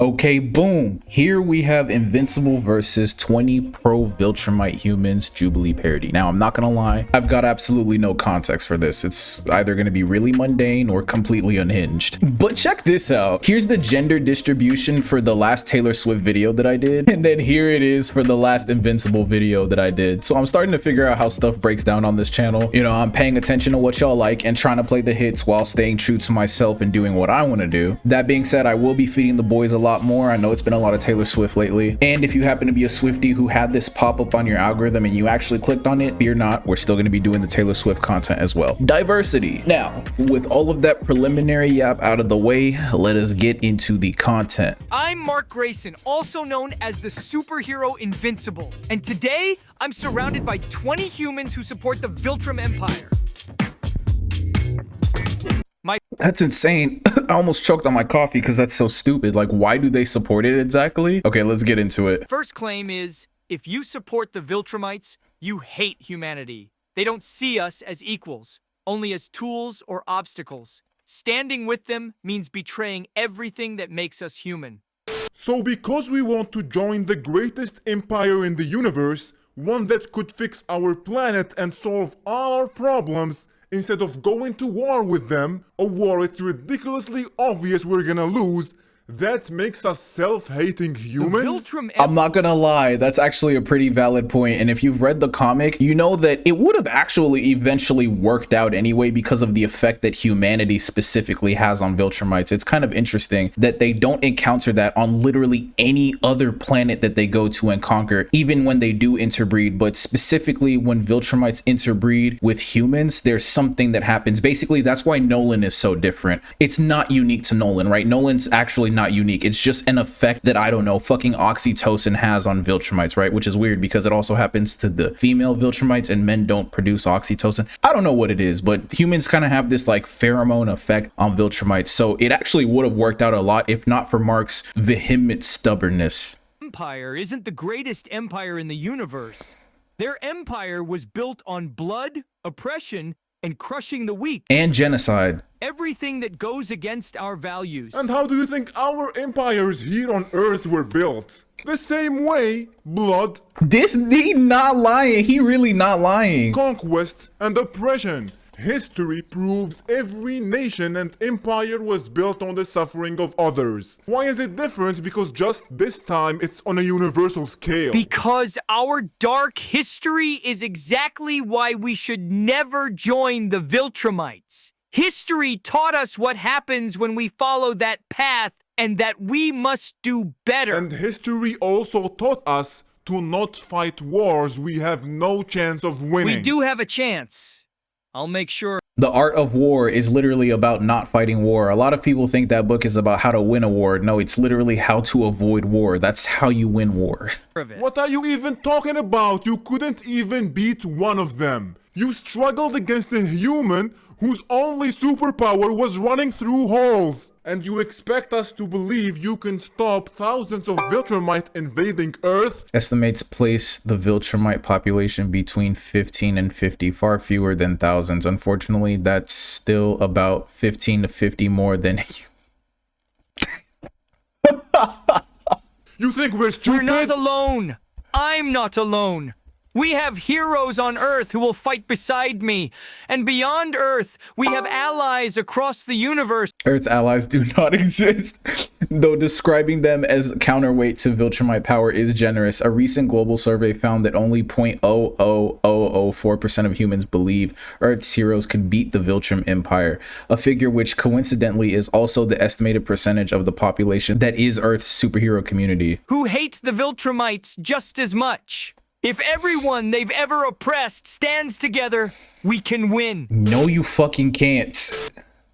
Okay, boom. Here we have Invincible versus 20 pro Viltrumite humans Jubilee parody. Now, I'm not gonna lie, I've got absolutely no context for this. It's either gonna be really mundane or completely unhinged. But check this out. Here's the gender distribution for the last Taylor Swift video that I did, and then here it is for the last Invincible video that I did. So I'm starting to figure out how stuff breaks down on this channel. You know, I'm paying attention to what y'all like and trying to play the hits while staying true to myself and doing what I want to do. That being said, I will be feeding the boys a lot more. I know it's been a lot of Taylor Swift lately, and if you happen to be a Swiftie who had this pop up on your algorithm and you actually clicked on it, fear not, we're still going to be doing the Taylor Swift content as well. Diversity. Now, with all of that preliminary yap out of the way, let us get into the content. I'm Mark Grayson, also known as the superhero Invincible, and today I'm surrounded by 20 humans who support the Viltrum Empire. That's insane. I almost choked on my coffee because that's so stupid. Like, why do they support it exactly? Okay, let's get into it. First claim is, if you support the Viltrumites, you hate humanity. They don't see us as equals, only as tools or obstacles. Standing with them means betraying everything that makes us human. So because we want to join the greatest empire in the universe, one that could fix our planet and solve all our problems, instead of going to war with them, a war it's ridiculously obvious we're gonna lose, that makes us self-hating humans? I'm not gonna lie, that's actually a pretty valid point, and if you've read the comic, you know that it would have actually eventually worked out anyway because of the effect that humanity specifically has on Viltrumites. It's kind of interesting that they don't encounter that on literally any other planet that they go to and conquer, even when they do interbreed, but specifically when Viltrumites interbreed with humans, there's something that happens. Basically, that's why Nolan is so different. It's not unique to Nolan, right? Nolan's actually not unique. It's just an effect that, I don't know, fucking oxytocin has on Viltrumites, right? Which is weird because it also happens to the female Viltrumites and men don't produce oxytocin. I don't know what it is, but humans kind of have this like pheromone effect on Viltrumites. So it actually would have worked out a lot if not for Mark's vehement stubbornness. Empire isn't the greatest empire in the universe. Their empire was built on blood, oppression, and crushing the weak. And genocide. Everything that goes against our values. And how do you think our empires here on Earth were built? The same way: blood, He not lying. He really not lying. conquest, and oppression. History proves every nation and empire was built on the suffering of others. Why is it different? Because just this time it's on a universal scale. Because our dark history is exactly why we should never join the Viltrumites. History taught us what happens when we follow that path and that we must do better. And history also taught us to not fight wars we have no chance of winning. We do have a chance. I'll make sure. The Art of War is literally about not fighting war. A lot of people think that book is about how to win a war. No, it's literally how to avoid war. That's how you win war. What are you even talking about? You couldn't even beat one of them. You struggled against a human whose only superpower was running through holes. And you expect us to believe you can stop thousands of Viltrumite invading Earth? Estimates place the Viltrumite population between 15 and 50, far fewer than thousands. Unfortunately, that's still about 15 to 50 more than You think we're stupid? We're not alone. I'm not alone. We have heroes on Earth who will fight beside me. And beyond Earth, we have allies across the universe. Earth's allies do not exist. Though describing them as counterweight to Viltrumite power is generous, a recent global survey found that only 0.00004% of humans believe Earth's heroes can beat the Viltrum Empire, a figure which coincidentally is also the estimated percentage of the population that is Earth's superhero community. Who hate the Viltrumites just as much. If everyone they've ever oppressed stands together, we can win. No, you fucking can't.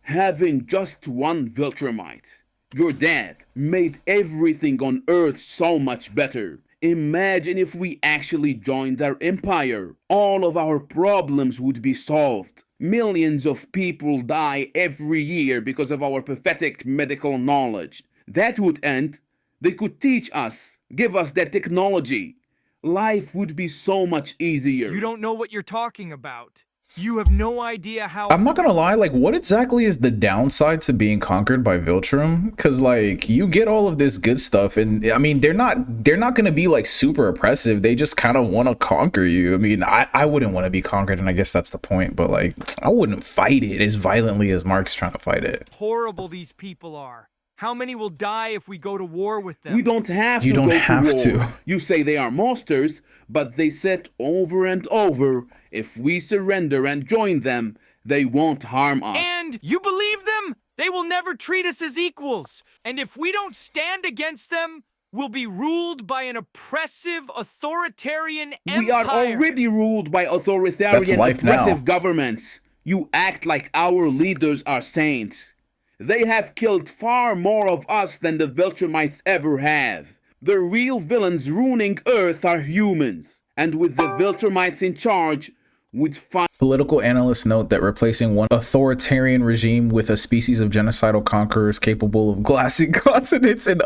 Having just one Viltrumite, your dad, made everything on Earth so much better. Imagine if we actually joined our empire. All of our problems would be solved. Millions of people die every year because of our pathetic medical knowledge. That would end. They could teach us, give us that technology. Life would be so much easier. You don't know what you're talking about. You have no idea how... I'm not gonna lie, like, what exactly is the downside to being conquered by Viltrum? Because, like, you get all of this good stuff, and I mean, they're not gonna be like super oppressive. They just kind of want to conquer you. I mean, I wouldn't want to be conquered, and I guess that's the point. But like, I wouldn't fight it as violently as Mark's trying to fight it. horrible these people are. How many will die if we go to war with them? We don't have You to don't go have to war. to. You say they are monsters, but they said over and over, if we surrender and join them, they won't harm us. And you believe them? They will never treat us as equals. And if we don't stand against them, we'll be ruled by an oppressive, authoritarian empire. We are already ruled by authoritarian, life now. oppressive governments. You act like our leaders are saints. They have killed far more of us than the Viltrumites ever have. The real villains ruining Earth are humans. And with the Viltrumites in charge, we'd find... Political analysts note that replacing one authoritarian regime with a species of genocidal conquerors capable of glassing continents and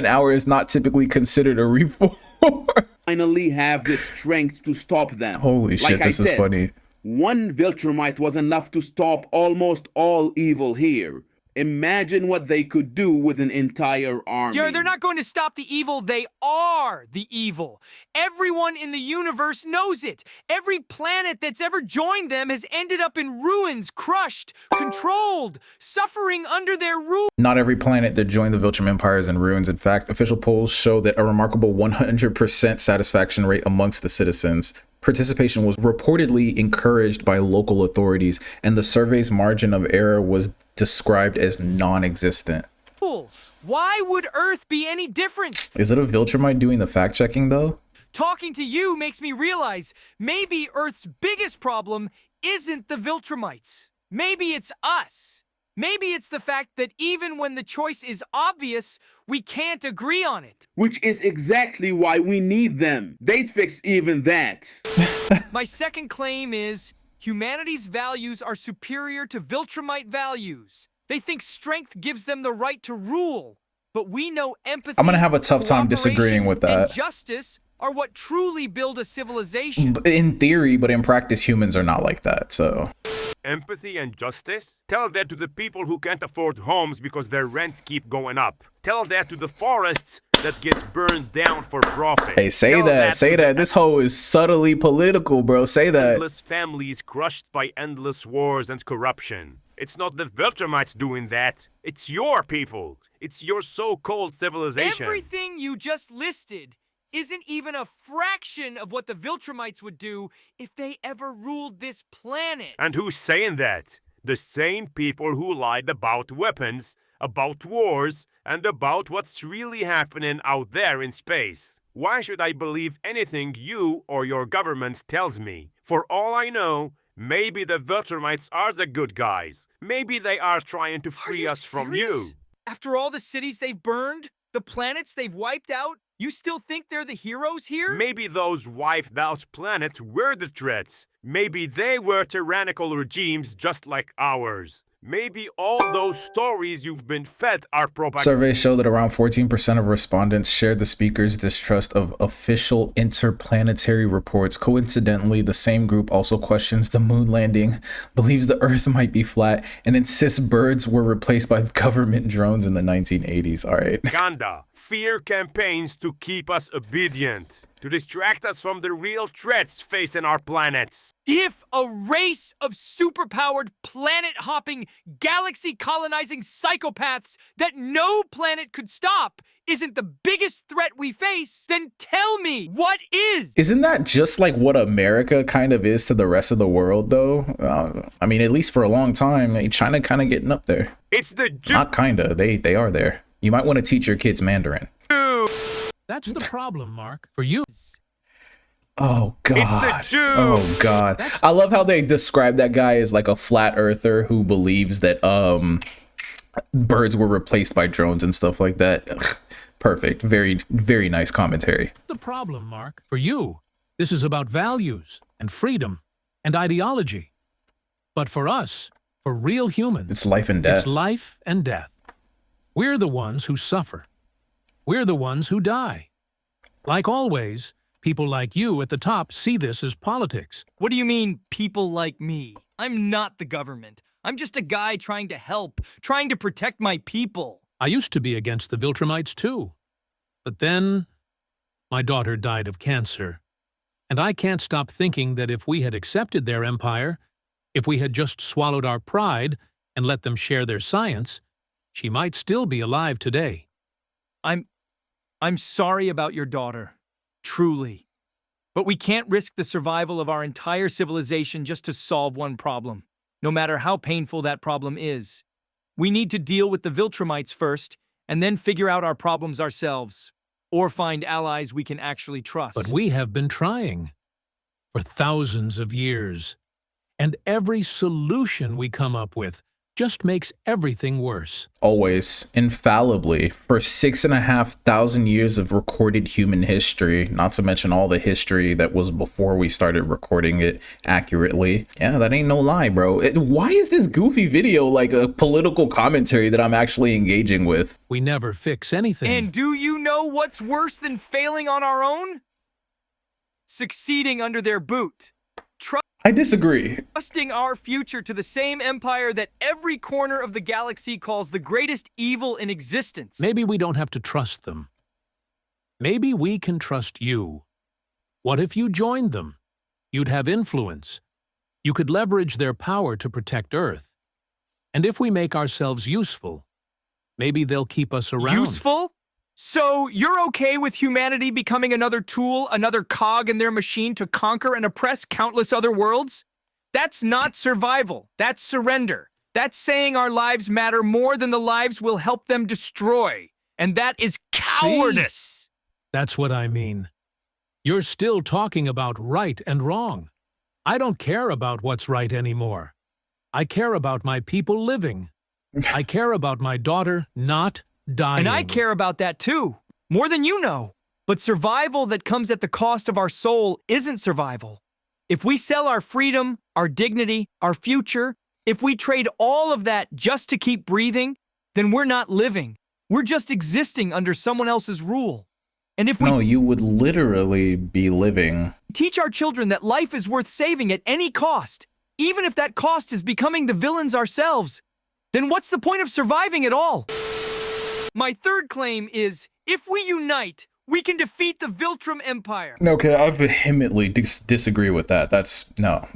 our is not typically considered a reform. finally have the strength to stop them. Holy shit, this is funny. One Viltrumite was enough to stop almost all evil here. Imagine what they could do with an entire army. Jared, they're not going to stop the evil. They are the evil. Everyone in the universe knows it. Every planet that's ever joined them has ended up in ruins, crushed, controlled, suffering under their rule. Not every planet that joined the Viltrum Empire is in ruins. In fact, official polls show that a remarkable 100% satisfaction rate amongst the citizens. Participation was reportedly encouraged by local authorities, and the survey's margin of error was described as non-existent. Why would Earth be any different? Is it a Viltrumite doing the fact-checking, though? Talking to you makes me realize maybe Earth's biggest problem isn't the Viltrumites. Maybe it's us. Maybe it's the fact that even when the choice is obvious, we can't agree on it. Which is exactly why we need them. They'd fix even that. My second claim is humanity's values are superior to Viltrumite values. They think strength gives them the right to rule, but we know empathy, I'm gonna have a tough time disagreeing with that. and justice are what truly build a civilization. In theory, but in practice, humans are not like that, so... Empathy and justice? Tell that to the people who can't afford homes because their rents keep going up. Tell that to the forests that gets burned down for profit. Hey, say Tell that, say to that. the This hoe is subtly political, bro. Say that. endless families crushed by endless wars and corruption. It's not the Viltrumites doing that. It's your people. It's your so-called civilization. Everything you just listed isn't even a fraction of what the Viltrumites would do if they ever ruled this planet. And who's saying that? The same people who lied about weapons, about wars, and about what's really happening out there in space. Why should I believe anything you or your government tells me? For all I know, maybe the Viltrumites are the good guys. Maybe they are trying to free us from you. After all the cities they've burned, the planets they've wiped out, you still think they're the heroes here? Maybe those wiped out planets were the threats. Maybe they were tyrannical regimes just like ours. Maybe all those stories you've been fed are propaganda. Surveys show that around 14% of respondents shared the speaker's distrust of official interplanetary reports. Coincidentally, the same group also questions the moon landing, believes the Earth might be flat, and insists birds were replaced by government drones in the 1980s. All right. Propaganda. Fear campaigns to keep us obedient, to distract us from the real threats facing our planets. If a race of superpowered, planet-hopping, galaxy-colonizing psychopaths that no planet could stop isn't the biggest threat we face, then tell me, what is? Isn't that just like what America kind of is to the rest of the world, though? I mean, at least for a long time, China kind of getting up there. It's the Not kinda, they are there. You might want to teach your kids Mandarin. That's the problem, Mark. For you. Oh God. It's the Jew. Oh God. I love how they describe that guy as like a flat earther who believes that birds were replaced by drones and stuff like that. Ugh, perfect. Very, very nice commentary. The problem, Mark. For you, this is about values and freedom and ideology. But for us, for real humans, It's life and death. it's life and death. We're the ones who suffer. We're the ones who die. Like always, People like you at the top see this as politics. What do you mean, people like me? I'm not the government. I'm just a guy trying to help, trying to protect my people. I used to be against the Viltrumites too. But then, my daughter died of cancer. And I can't stop thinking that if we had accepted their empire, if we had just swallowed our pride and let them share their science, she might still be alive today. I'm sorry about your daughter. Truly. But we can't risk the survival of our entire civilization just to solve one problem, no matter how painful that problem is. We need to deal with the Viltrumites first, and then figure out our problems ourselves, or find allies we can actually trust. But we have been trying for thousands of years, and every solution we come up with just makes everything worse. Always, infallibly, for 6,500 years of recorded human history, not to mention all the history that was before we started recording it accurately. Yeah, that ain't no lie, bro. Why is this goofy video like a political commentary that I'm actually engaging with? We never fix anything. And do you know what's worse than failing on our own? Succeeding under their boot. I disagree. Trusting our future to the same empire that every corner of the galaxy calls the greatest evil in existence. Maybe we don't have to trust them. Maybe we can trust you. What if you joined them? You'd have influence. You could leverage their power to protect Earth. And if we make ourselves useful, maybe they'll keep us around. Useful? So you're okay with humanity becoming another tool, another cog in their machine to conquer and oppress countless other worlds? That's not survival. That's surrender. That's saying our lives matter more than the lives we'll help them destroy. And that is cowardice. See? That's what I mean. You're still talking about right and wrong. I don't care about what's right anymore. I care about my people living. I care about my daughter not dying. And I care about that too, more than you know. But survival that comes at the cost of our soul isn't survival. If we sell our freedom, our dignity, our future, if we trade all of that just to keep breathing, then we're not living. We're just existing under someone else's rule. And if we No, you would literally be living. teach our children that life is worth saving at any cost, even if that cost is becoming the villains ourselves, then what's the point of surviving at all? My third claim is, if we unite, we can defeat the Viltrum Empire. Okay, I vehemently disagree with that. That's no.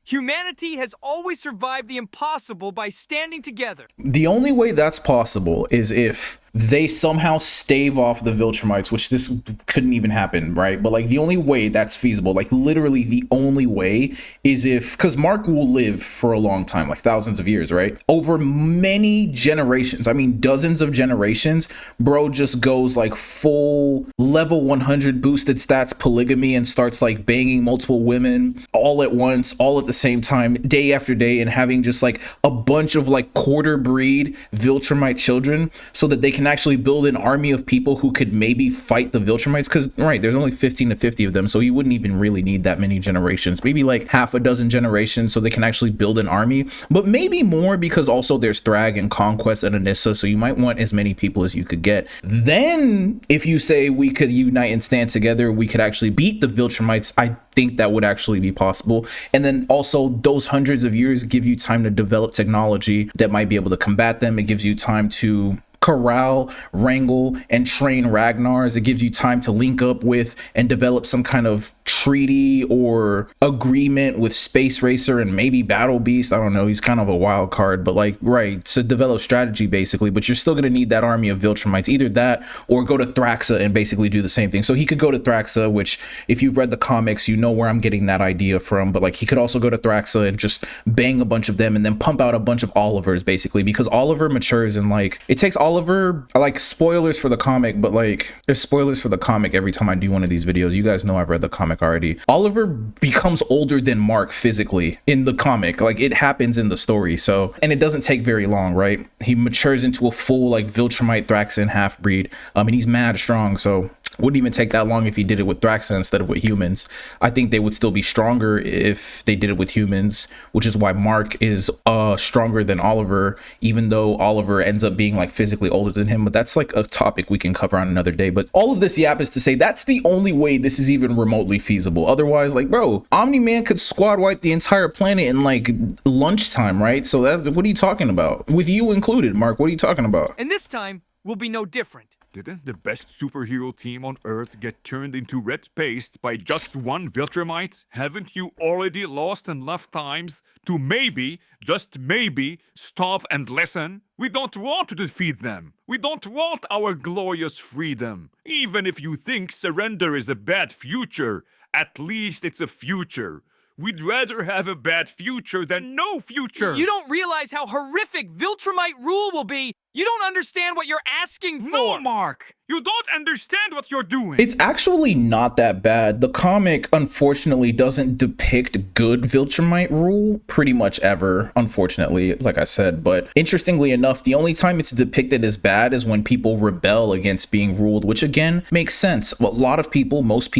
Humanity has always survived the impossible by standing together. The only way that's possible is if they somehow stave off the Viltrumites, which this couldn't even happen, right? But like the only way that's feasible, like literally the only way is if, because Mark will live for a long time, like thousands of years, right? Over many generations, I mean dozens of generations, bro just goes like full level 100 boosted stats polygamy and starts like banging multiple women all at once, all at the same time, day after day, and having just like a bunch of like quarter breed Viltrumite children so that they can actually build an army of people who could maybe fight the Viltrumites, because right, there's only 15 to 50 of them, so you wouldn't even really need that many generations, maybe like half a dozen generations so they can actually build an army, but maybe more because also there's Thrag and Conquest and Anissa, so you might want as many people as you could get. Then if you say we could unite and stand together, we could actually beat the Viltrumites. I think that would actually be possible. And then also those hundreds of years give you time to develop technology that might be able to combat them. It gives you time to corral, wrangle, and train Ragnars. It gives you time to link up with and develop some kind of treaty or agreement with Space Racer and maybe Battle Beast. I don't know, he's kind of a wild card, but like, right, to develop strategy basically, but you're still going to need that army of Viltrumites, either that or go to Thraxa and basically do the same thing. So he could go to Thraxa, which if you've read the comics, you know where I'm getting that idea from, but like he could also go to Thraxa and just bang a bunch of them and then pump out a bunch of Olivers basically, because Oliver matures in like, it takes Oliver, like spoilers for the comic, but like there's spoilers for the comic every time I do one of these videos. You guys know I've read the comic already. Oliver becomes older than Mark physically in the comic, like it happens in the story. So, and it doesn't take very long, right? He matures into a full like Viltrumite Thraxan half breed, and he's mad strong. So Wouldn't even take that long if he did it with Thraxa instead of with humans. I think they would still be stronger if they did it with humans, which is why Mark is stronger than Oliver, even though Oliver ends up being like physically older than him. But that's like a topic we can cover on another day. But all of this yap is to say that's the only way this is even remotely feasible. Otherwise, like, bro, Omni-Man could squad wipe the entire planet in like lunchtime, right? So that's, what are you talking about? With you included, Mark, what are you talking about? And this time will be no different. Didn't the best superhero team on Earth get turned into red paste by just one Viltrumite? Haven't you already lost enough times to maybe, just maybe, stop and listen? We don't want to defeat them. We don't want our glorious freedom. Even if you think surrender is a bad future, at least it's a future. We'd rather have a bad future than no future. You don't realize how horrific Viltrumite rule will be. You don't understand what you're asking for. No, Mark. You don't understand what you're doing. It's actually not that bad. The comic, unfortunately, doesn't depict good Viltrumite rule pretty much ever, unfortunately, like I said. But interestingly enough, the only time it's depicted as bad is when people rebel against being ruled, which again makes sense. A lot of people, most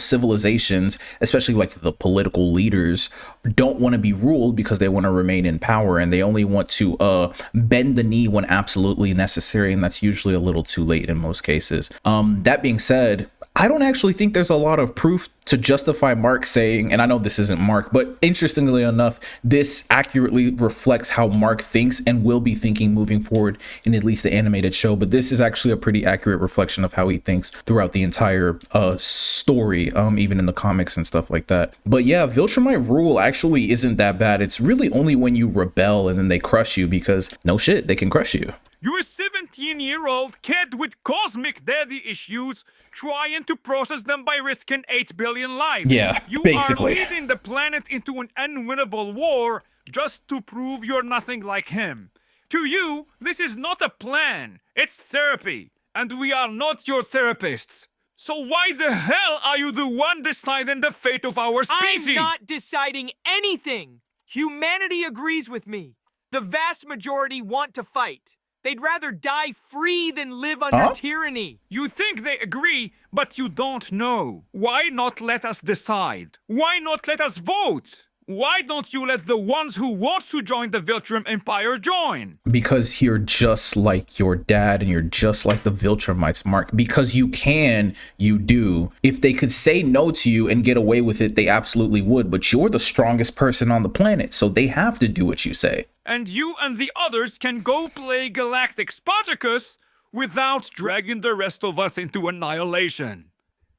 civilizations, especially like the political leaders, don't want to be ruled because they want to remain in power, and they only want to bend the knee when absolutely necessary, and that's usually a little too late in most cases. That being said, I don't actually think there's a lot of proof to justify Mark saying, and I know this isn't Mark, but interestingly enough, this accurately reflects how Mark thinks and will be thinking moving forward in at least the animated show. But this is actually a pretty accurate reflection of how he thinks throughout the entire story, even in the comics and stuff like that. But yeah, Viltrumite rule actually isn't that bad. It's really only when you rebel and then they crush you, because no shit, they can crush you. You're a 17-year-old kid with cosmic daddy issues trying to process them by risking 8 billion lives. Yeah, basically. You are leading the planet into an unwinnable war just to prove you're nothing like him. To you, this is not a plan. It's therapy. And we are not your therapists. So why the hell are you the one deciding the fate of our species? I'm not deciding anything. Humanity agrees with me. The vast majority want to fight. They'd rather die free than live under tyranny. You think they agree, but you don't know. Why not let us decide? Why not let us vote? Why don't you let the ones who want to join the Viltrum Empire join? Because you're just like your dad and you're just like the Viltrumites, Mark. Because you can, you do. If they could say no to you and get away with it, they absolutely would. But you're the strongest person on the planet, so they have to do what you say. And you and the others can go play Galactic Spartacus without dragging the rest of us into annihilation.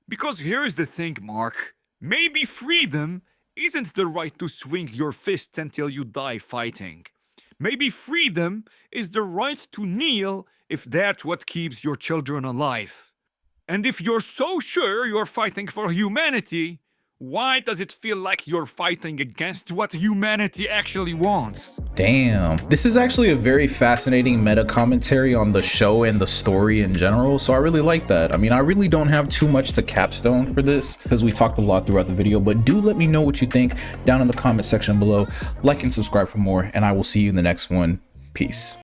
Because here's the thing, Mark. Maybe freedom isn't the right to swing your fists until you die fighting. Maybe freedom is the right to kneel if that's what keeps your children alive. And if you're so sure you're fighting for humanity, why does it feel like you're fighting against what humanity actually wants? Damn. This is actually a very fascinating meta commentary on the show and the story in general, so I really like that. I mean, I really don't have too much to capstone for this because we talked a lot throughout the video, but do let me know what you think down in the comment section below. Like and subscribe for more, and I will see you in the next one. Peace.